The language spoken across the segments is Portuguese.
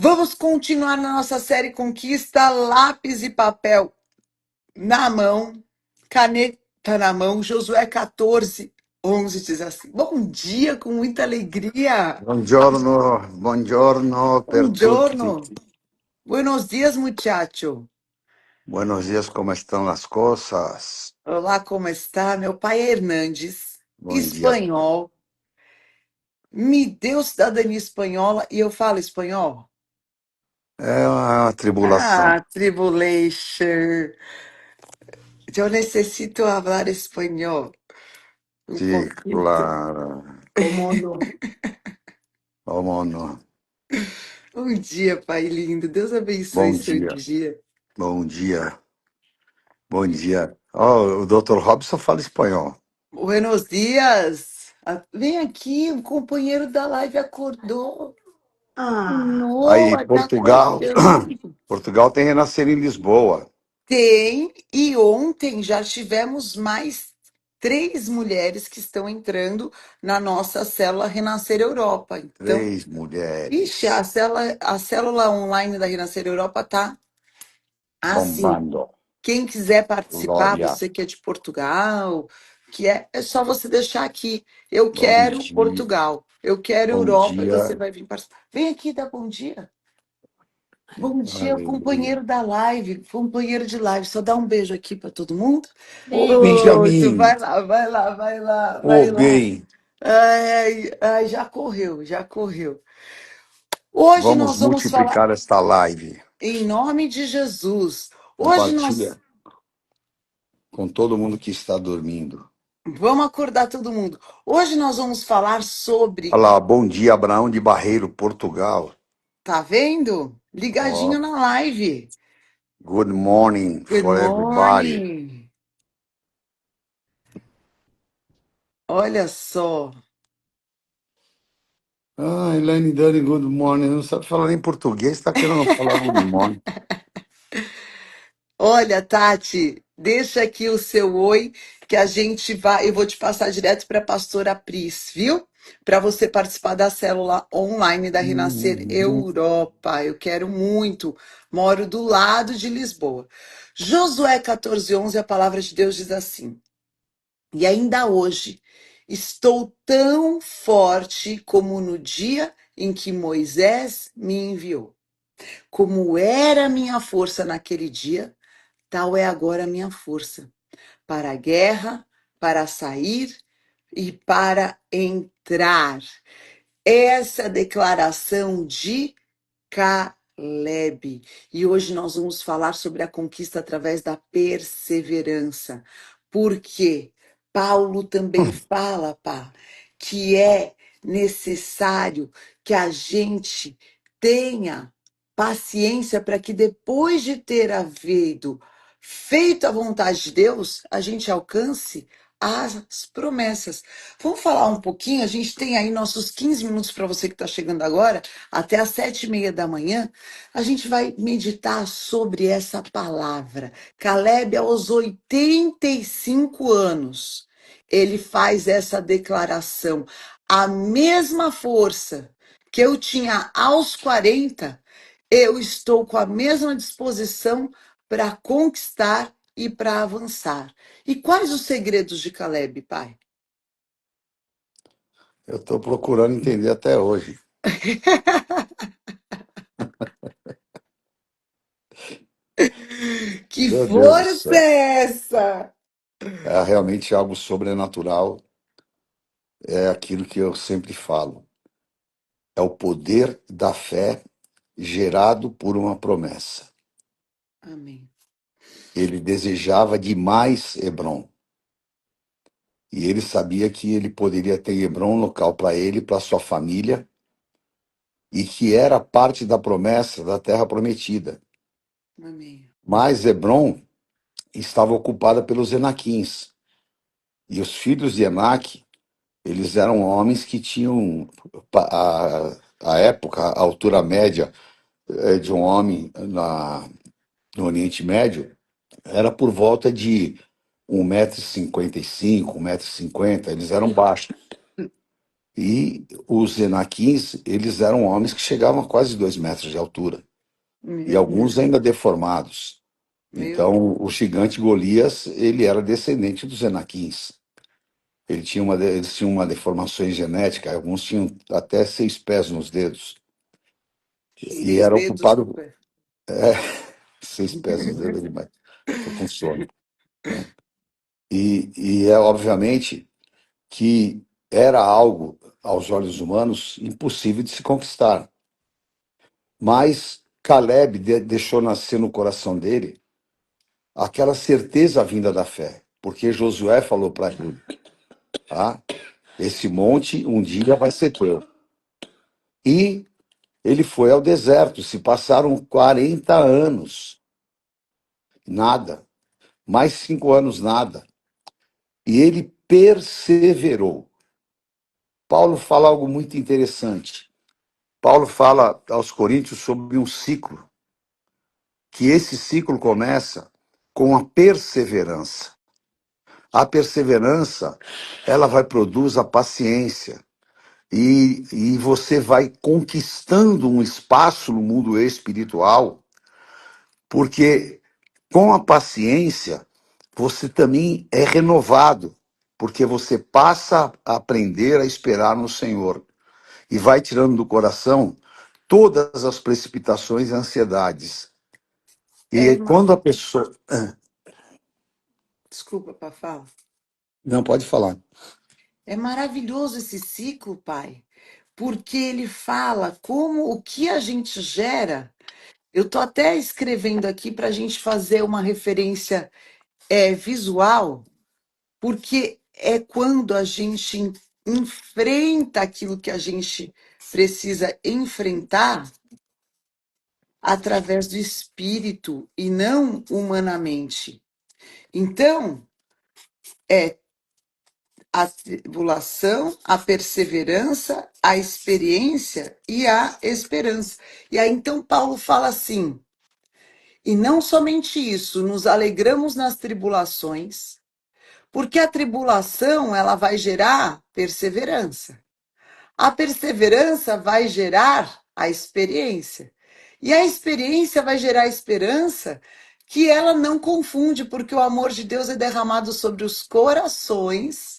Vamos continuar na nossa série Conquista, lápis e papel na mão, caneta na mão. Josué 14, 11 diz assim: Bom dia, com muita alegria. Buongiorno, buongiorno per tutti. Buongiorno. Buenos dias, muchacho. Buenos dias, como estão as coisas? Olá, como está? Meu pai é Hernandes, Bom dia. espanhol. Me deu cidadania espanhola e eu falo espanhol. É uma tribulação. Ah, tribulation. Eu necessito falar espanhol um Sim, pouquinho. claro. Como não? Como não? Bom dia, pai lindo. Deus abençoe Bom seu dia, dia. bom dia, bom dia. Oh, o Dr. Robson fala espanhol. Buenos dias. Vem aqui, o companheiro da live acordou. Aí, Noah, tá Portugal. acordando. Portugal tem Renascer em Lisboa. Tem, e ontem já tivemos mais 3 mulheres que estão entrando na nossa célula Renascer Europa. Então, Três ixi, mulheres a célula online da Renascer Europa tá assim. bombando. Quem quiser participar, Glória. você que é de Portugal, é só você deixar aqui. Eu Bom quero dia, Portugal, eu quero bom Europa, e você dia. vai vir participar. Vem aqui dar bom dia. Bom dia, Aleluia. companheiro da live, companheiro de live. Só dá um beijo aqui para todo mundo. Ô, Outro, Benjamin. vai lá, vai lá, vai lá, Ô, vai lá. bem, Ai, ai, já correu, já correu. Hoje vamos nós vamos falar multiplicar esta live. em nome de Jesus. Hoje nós Compartilha com todo mundo que está dormindo. vamos acordar todo mundo. Hoje nós vamos falar Olha sobre, lá, bom dia, Abraão de Barreiro, Portugal. tá vendo? Ligadinho Ó, na live. good morning Good for everybody. morning. Olha só. Ah, Elaine Dani, good morning. Não sabe falar nem português, está querendo falar good morning. Olha, Tati, deixa aqui o seu oi, que a gente vai. Eu vou te passar direto para a pastora Pris, viu? Para você participar da célula online da Renascer Uhum. Europa. Eu quero muito. Moro do lado de Lisboa. Josué 14:11, a palavra de Deus diz assim: E ainda hoje estou tão forte como no dia em que Moisés me enviou. Como era a minha força naquele dia, tal é agora a minha força para a guerra, para sair e para entrar. Essa declaração de Caleb. E hoje nós vamos falar sobre a conquista através da perseverança. Porque Paulo também fala, pá, que é necessário que a gente tenha paciência para que depois de ter havido feito a vontade de Deus, a gente alcance as promessas. Vamos falar um pouquinho, a gente tem aí nossos 15 minutos para você que está chegando agora, até às 7:30 da manhã, a gente vai meditar sobre essa palavra. Caleb, aos 85 anos, ele faz essa declaração. A mesma força que eu tinha aos 40, eu estou com a mesma disposição para conquistar e para avançar. E quais os segredos de Caleb, pai? Eu estou procurando entender até hoje. Que Meu Deus do força céu. é essa? É realmente algo sobrenatural. É aquilo que eu sempre falo. É o poder da fé gerado por uma promessa. Amém. Ele desejava demais Hebrom. E ele sabia que ele poderia ter Hebrom um local para ele, para sua família, e que era parte da promessa da terra prometida. Amém. Mas Hebrom estava ocupada pelos Enaquins. E os filhos de Enaque, eles eram homens que tinham, a época, a altura média de um homem no Oriente Médio era por volta de 1,55 m, 1,50 m. Eles eram baixos. E os Enaquins, eles eram homens que chegavam a quase 2 metros de altura, e Meu alguns Deus, ainda deformados. meu Deus. Então, o gigante Golias, ele era descendente dos Enaquins. Eles tinham uma deformação genética, alguns tinham até 6 pés nos dedos. E 6 dedos no ocupado pé. 6 pés nos dedos demais. Estou com sono, né? E é obviamente que era algo, aos olhos humanos, impossível de se conquistar. Mas Caleb deixou nascer no coração dele aquela certeza vinda da fé, porque Josué falou para ele: ah, esse monte um dia vai ser teu. E ele foi ao deserto, se passaram 40 anos, nada, mais 5 anos, nada. E ele perseverou. Paulo fala algo muito interessante. Paulo fala aos Coríntios sobre um ciclo, que esse ciclo começa com a perseverança. A perseverança, ela vai produzir a paciência. E você vai conquistando um espaço no mundo espiritual, porque com a paciência, você também é renovado, porque você passa a aprender a esperar no Senhor e vai tirando do coração todas as precipitações e ansiedades. É, E quando a pessoa. desculpa, Pafá. Não, pode falar. É maravilhoso esse ciclo, pai, porque ele fala como o que a gente gera. Eu tô até escrevendo aqui para a gente fazer uma referência visual, porque é quando a gente enfrenta aquilo que a gente precisa enfrentar através do espírito e não humanamente. Então, é a tribulação, a perseverança, a experiência e a esperança. E aí então Paulo fala assim: e não somente isso, nos alegramos nas tribulações, porque a tribulação ela vai gerar perseverança. A perseverança vai gerar a experiência. E a experiência vai gerar esperança que ela não confunde, porque o amor de Deus é derramado sobre os corações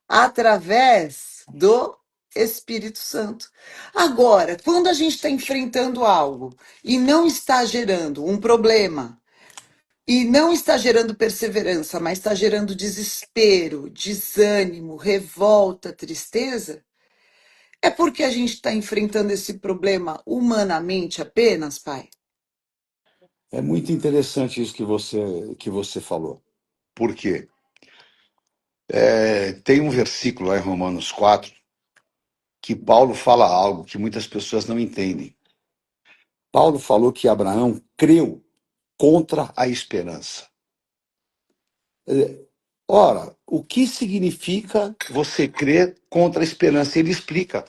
através do Espírito Santo. Agora, quando a gente está enfrentando algo e não está gerando um problema, e não está gerando perseverança, mas está gerando desespero, desânimo, revolta, tristeza, é porque a gente está enfrentando esse problema humanamente apenas, pai? É muito interessante isso que você falou. Por quê? Tem um versículo lá em Romanos 4 que Paulo fala algo que muitas pessoas não entendem. Paulo falou que Abraão creu contra a esperança. Ora, o que significa você crer contra a esperança? Ele explica.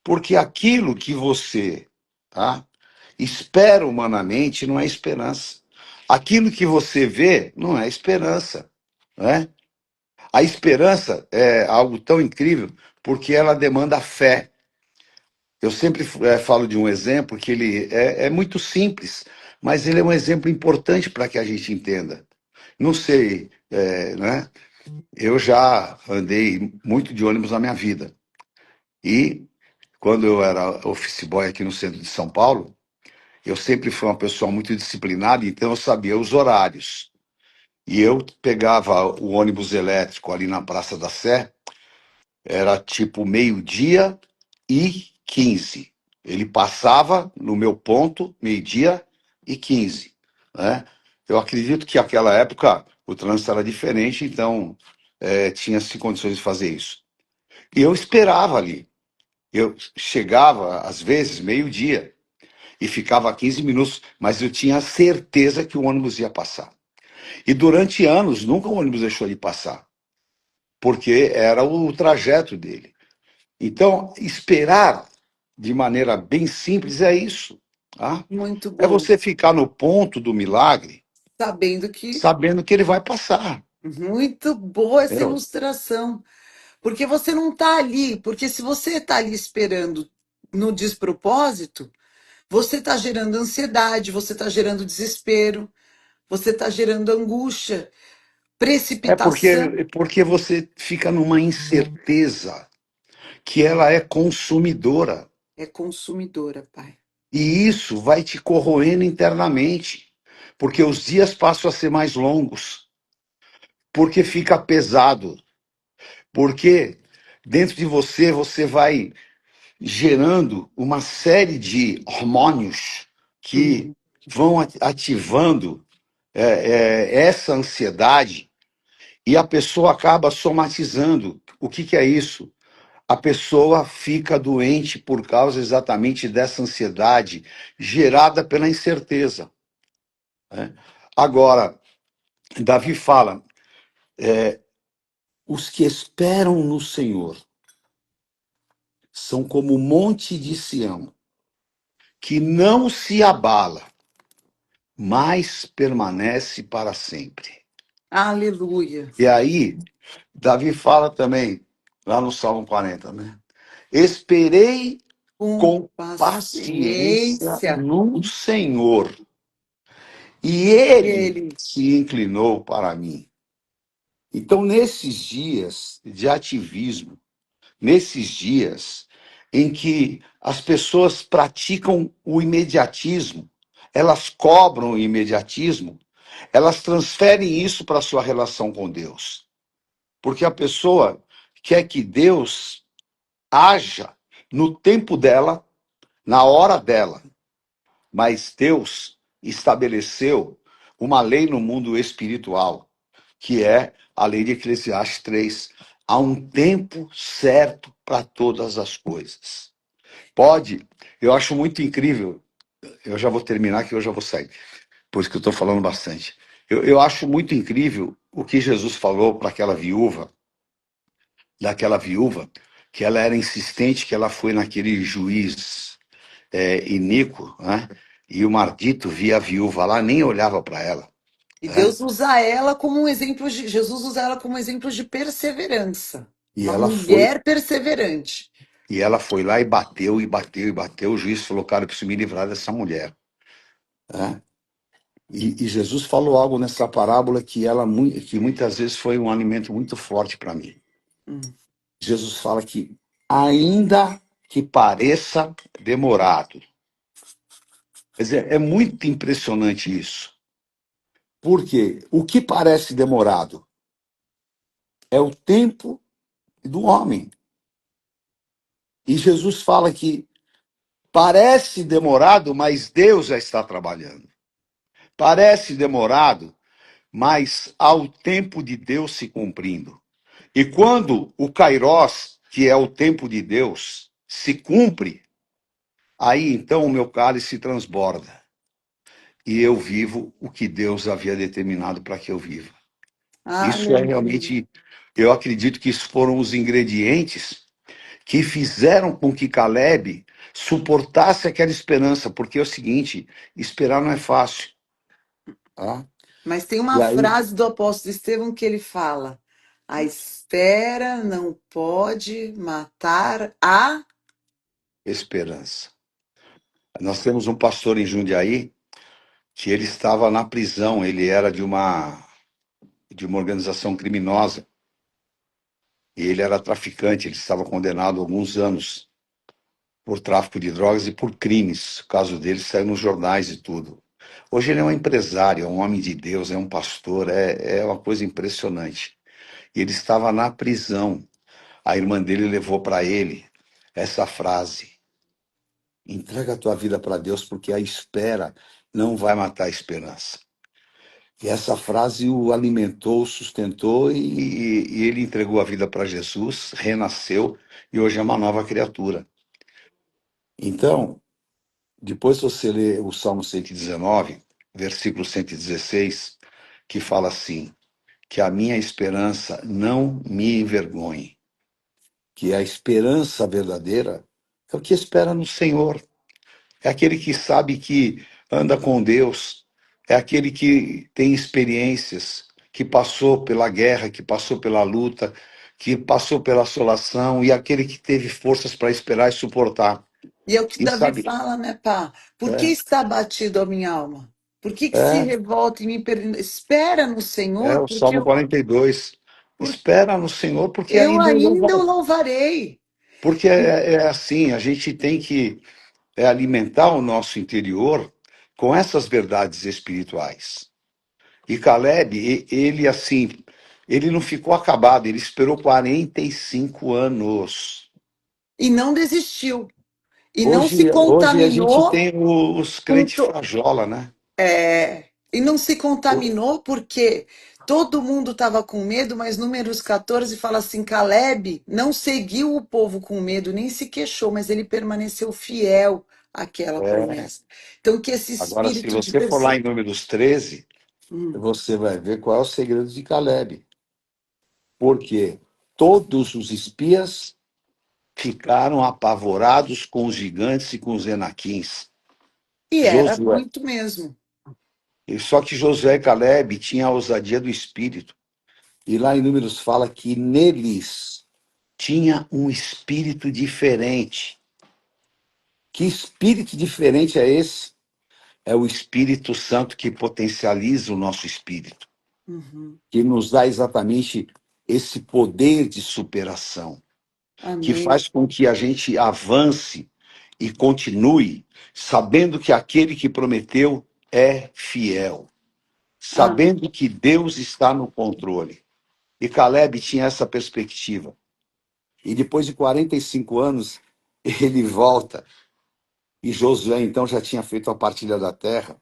Porque aquilo que você, tá, espera humanamente não é esperança. Aquilo que você vê não é esperança, né? A esperança é algo tão incrível porque ela demanda fé. Eu sempre falo de um exemplo que ele é muito simples, mas ele é um exemplo importante para que a gente entenda. Não sei, né? Eu já andei muito de ônibus na minha vida. E quando eu era office boy aqui no centro de São Paulo, eu sempre fui uma pessoa muito disciplinada, então eu sabia os horários. E eu pegava o ônibus elétrico ali na Praça da Sé, era tipo 12h15. Ele passava no meu ponto, 12h15, né? Eu acredito que naquela época o trânsito era diferente, então tinha-se condições de fazer isso. E eu esperava ali. Eu chegava, às vezes, meio-dia, e ficava 15 minutos, mas eu tinha certeza que o ônibus ia passar. E durante anos, nunca o ônibus deixou de passar, porque era o trajeto dele. Então, esperar de maneira bem simples é isso. Tá? Muito É bom. você ficar no ponto do milagre, Sabendo que. sabendo que ele vai passar. Muito boa essa Entendeu? ilustração. Porque você não está ali, porque se você está ali esperando no despropósito, você está gerando ansiedade, você está gerando desespero, você está gerando angústia, É precipitação. porque você fica numa incerteza que ela é consumidora. É consumidora, pai. E isso vai te corroendo internamente, porque os dias passam a ser mais longos, porque fica pesado, porque dentro de você você vai gerando uma série de hormônios que Uhum. vão ativando essa ansiedade e a pessoa acaba somatizando. O que, que é isso? A pessoa fica doente por causa exatamente dessa ansiedade gerada pela incerteza, né? Agora, Davi fala: os que esperam no Senhor são como o monte de Sião, que não se abala, mas permanece para sempre. Aleluia. E aí, Davi fala também, lá no Salmo 40, né? Esperei Com com paciência paciência. no Senhor, e E ele ele, se inclinou para mim. Então, nesses dias de ativismo, nesses dias em que as pessoas praticam o imediatismo, elas cobram o imediatismo, elas transferem isso para a sua relação com Deus. Porque a pessoa quer que Deus haja no tempo dela, na hora dela. Mas Deus estabeleceu uma lei no mundo espiritual, que é a lei de Eclesiastes 3. Há um tempo certo para todas as coisas. Pode, eu acho muito incrível, eu já vou terminar que eu já vou sair, por isso que eu estou falando bastante. Eu acho muito incrível o que Jesus falou para aquela viúva, daquela viúva, que ela era insistente, que ela foi naquele juiz iníquo, né? E o maldito via a viúva lá, nem olhava para ela, e né? Deus usa ela como um exemplo de, Jesus usa ela como um exemplo de perseverança. E Uma ela foi, mulher perseverante. e ela foi lá e bateu, e bateu, e bateu. O juiz falou: cara, eu preciso me livrar dessa mulher, né? E Jesus falou algo nessa parábola que que muitas vezes foi um alimento muito forte para mim. Hum. Jesus fala que, ainda que pareça demorado, quer dizer, é muito impressionante isso. Porque o que parece demorado é o tempo do homem. E Jesus fala que parece demorado, mas Deus já está trabalhando. Parece demorado, mas há o tempo de Deus se cumprindo. E quando o Kairós, que é o tempo de Deus, se cumpre, aí então o meu cálice transborda. E eu vivo o que Deus havia determinado para que eu viva. Isso é Aleluia. realmente, eu acredito que isso foram os ingredientes que fizeram com que Caleb suportasse aquela esperança, porque é o seguinte, esperar não é fácil, tá? Mas tem E uma aí, frase do apóstolo Estevão que ele fala: a espera não pode matar a. esperança. Nós temos um pastor em Jundiaí que ele estava na prisão, ele era de uma organização criminosa, e ele era traficante, ele estava condenado a alguns anos por tráfico de drogas e por crimes. O caso dele saiu nos jornais e tudo. Hoje ele é um empresário, é um homem de Deus, é um pastor, é uma coisa impressionante. E ele estava na prisão. A irmã dele levou para ele essa frase: entrega a tua vida para Deus, porque a espera não vai matar a esperança. E essa frase o alimentou, o sustentou e ele entregou a vida para Jesus, renasceu e hoje é uma nova criatura. Então, depois você lê o Salmo 119, versículo 116, que fala assim: que a minha esperança não me envergonhe, que a esperança verdadeira é o que espera no Senhor, é aquele que sabe que anda com Deus, é aquele que tem experiências, que passou pela guerra, que passou pela luta, que passou pela assolação e aquele que teve forças para esperar e suportar. E é o que E Davi sabe, fala, né, pá? Por que é, está abatido a minha alma? Por que se é, revolta e me pergunta? Espera no é Senhor, o Salmo 42. por- Espera no Senhor, porque eu ainda ele não ainda o vai. louvarei. Porque é assim, a gente tem que alimentar o nosso interior com essas verdades espirituais. E Caleb, ele assim, ele não ficou acabado, ele esperou 45 anos. E não desistiu. E não se Hoje a gente contaminou tem os com. crentes frajola, né? E não se contaminou porque todo mundo estava com medo, mas Números 14 fala assim: Caleb não seguiu o povo com medo, nem se queixou, mas ele permaneceu fiel àquela É. promessa. Então, que esse Agora, se espírito de você for lá em perseverança. Números 13, você vai ver qual é o segredo de Caleb. Porque todos os espias ficaram apavorados com os gigantes e com os enaquins. E era Josué. muito mesmo. Só que Josué e Caleb tinham a ousadia do espírito. E lá em Números fala que neles tinha um espírito diferente. Que espírito diferente é esse? É o Espírito Santo que potencializa o nosso espírito, Uhum. que nos dá exatamente esse poder de superação, que Amém. faz com que a gente avance e continue sabendo que aquele que prometeu é fiel, Ah, sabendo que Deus está no controle. E Caleb tinha essa perspectiva. E depois de 45 anos, ele volta. E Josué, então, já tinha feito a partilha da terra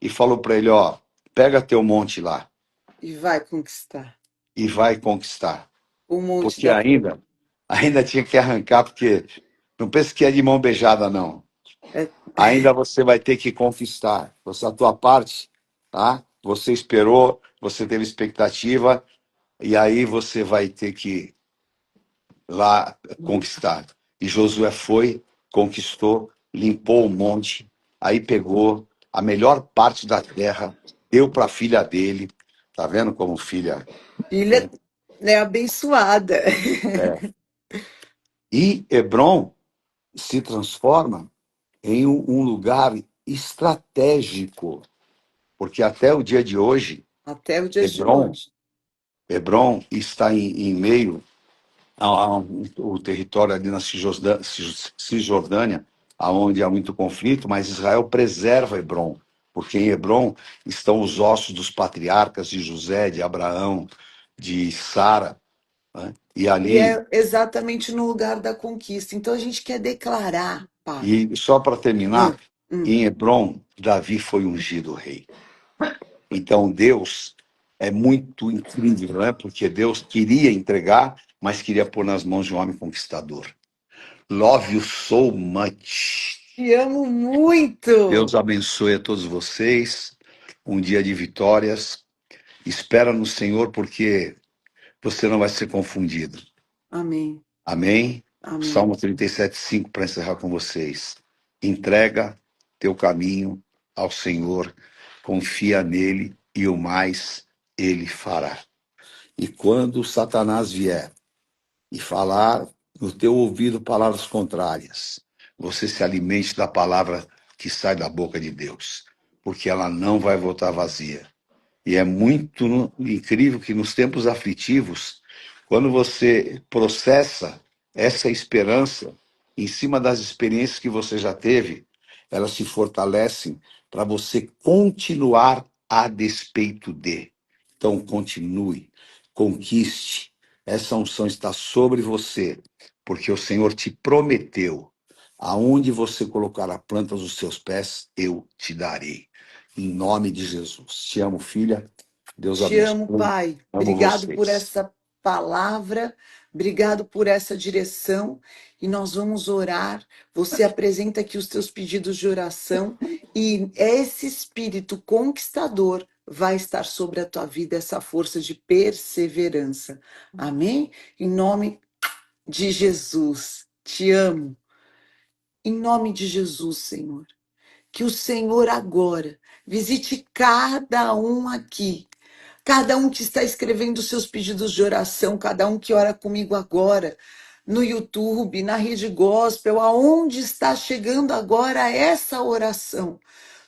e falou para ele: Ó, pega teu monte lá e vai conquistar e vai conquistar. o monte Porque da ainda tinha que arrancar, porque não pense que é de mão beijada, não. é, Ainda você vai ter que conquistar. Você, a tua parte, tá? Você esperou, você teve expectativa, e aí você vai ter que lá conquistar. E Josué foi, conquistou, limpou o monte, aí pegou a melhor parte da terra, deu para a filha dele. Tá vendo como filha, filha né? é abençoada. É. E Hebron se transforma em um lugar estratégico, porque até o dia de hoje, Até o dia de Hebron, hoje. Hebron está em meio o território ali na Cisjordânia, aonde há muito conflito, mas Israel preserva Hebron, porque em Hebron estão os ossos dos patriarcas de José, de Abraão, de Sara, né? E E ali, é exatamente no lugar da conquista. Então a gente quer declarar, pá. e só para terminar, Hum, hum. em Hebron, Davi foi ungido rei. Então Deus é muito incrível, né? Porque Deus queria entregar, mas queria pôr nas mãos de um homem conquistador. Love you so much. Te amo muito. Deus abençoe a todos vocês. Um dia de vitórias. Espera no Senhor, porque você não vai ser confundido. Amém. Amém? Amém. Salmo 37:5 para encerrar com vocês. Entrega teu caminho ao Senhor, confia nele e o mais ele fará. E quando Satanás vier e falar no teu ouvido palavras contrárias, você se alimente da palavra que sai da boca de Deus, porque ela não vai voltar vazia. E é muito incrível que nos tempos aflitivos, quando você processa essa esperança em cima das experiências que você já teve, elas se fortalecem para você continuar a despeito de. Então, continue, conquiste. Essa unção está sobre você, porque o Senhor te prometeu: aonde você colocar a planta dos seus pés, eu te darei. Em nome de Jesus. Te amo, filha. Deus Te amo, abençoe. Pai. Amo Obrigado por vocês. essa palavra, obrigado por essa direção. E nós vamos orar. Você apresenta aqui os teus pedidos de oração, e esse espírito conquistador vai estar sobre a tua vida, essa força de perseverança. Amém? Em nome de Jesus. Te amo. Em nome de Jesus, Senhor. Que o Senhor agora visite cada um aqui, cada um que está escrevendo seus pedidos de oração, cada um que ora comigo agora, no YouTube, na Rede Gospel, aonde está chegando agora essa oração.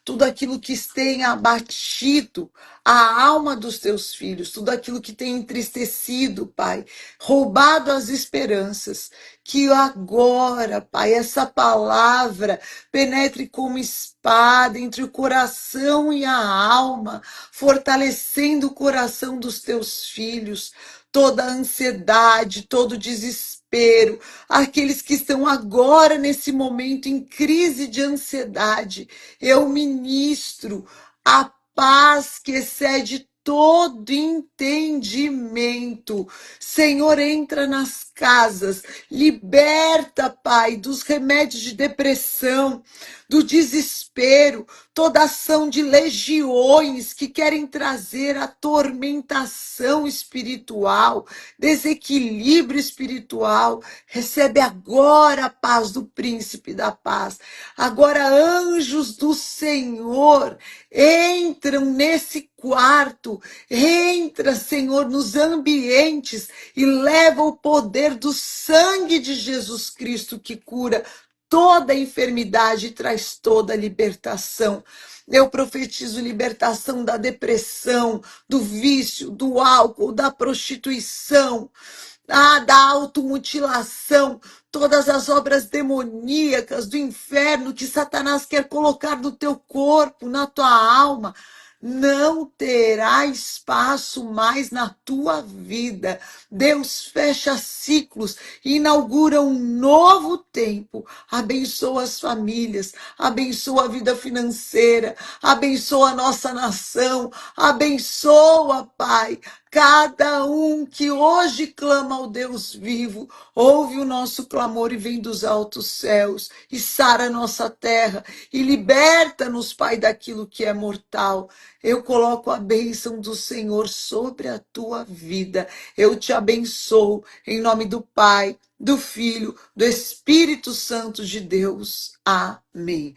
Tudo aquilo que tem abatido a alma dos teus filhos, tudo aquilo que tem entristecido, Pai, roubado as esperanças, que agora, Pai, essa palavra penetre como espada entre o coração e a alma, fortalecendo o coração dos teus filhos, toda a ansiedade, todo o desespero, aqueles que estão agora nesse momento em crise de ansiedade, eu ministro a paz que excede todo entendimento. Senhor, entra nas casas, liberta, Pai, dos remédios de depressão, do desespero, toda ação de legiões que querem trazer atormentação espiritual, desequilíbrio espiritual. Recebe agora a paz do príncipe da paz. Agora, anjos do Senhor entram nesse quarto, entra, Senhor, nos ambientes e leva o poder do sangue de Jesus Cristo que cura toda enfermidade e traz toda libertação. Eu profetizo libertação da depressão, do vício, do álcool, da prostituição, da automutilação, todas as obras demoníacas do inferno que Satanás quer colocar no teu corpo, na tua alma, não terá espaço mais na tua vida. Deus fecha ciclos, inaugura um novo tempo, abençoa as famílias, abençoa a vida financeira, abençoa a nossa nação, abençoa, Pai, cada um que hoje clama ao Deus vivo, ouve o nosso clamor e vem dos altos céus, e sara a nossa terra, e liberta-nos, Pai, daquilo que é mortal. Eu coloco a bênção do Senhor sobre a tua vida. Eu te abençoo em nome do Pai, do Filho, do Espírito Santo de Deus. Amém.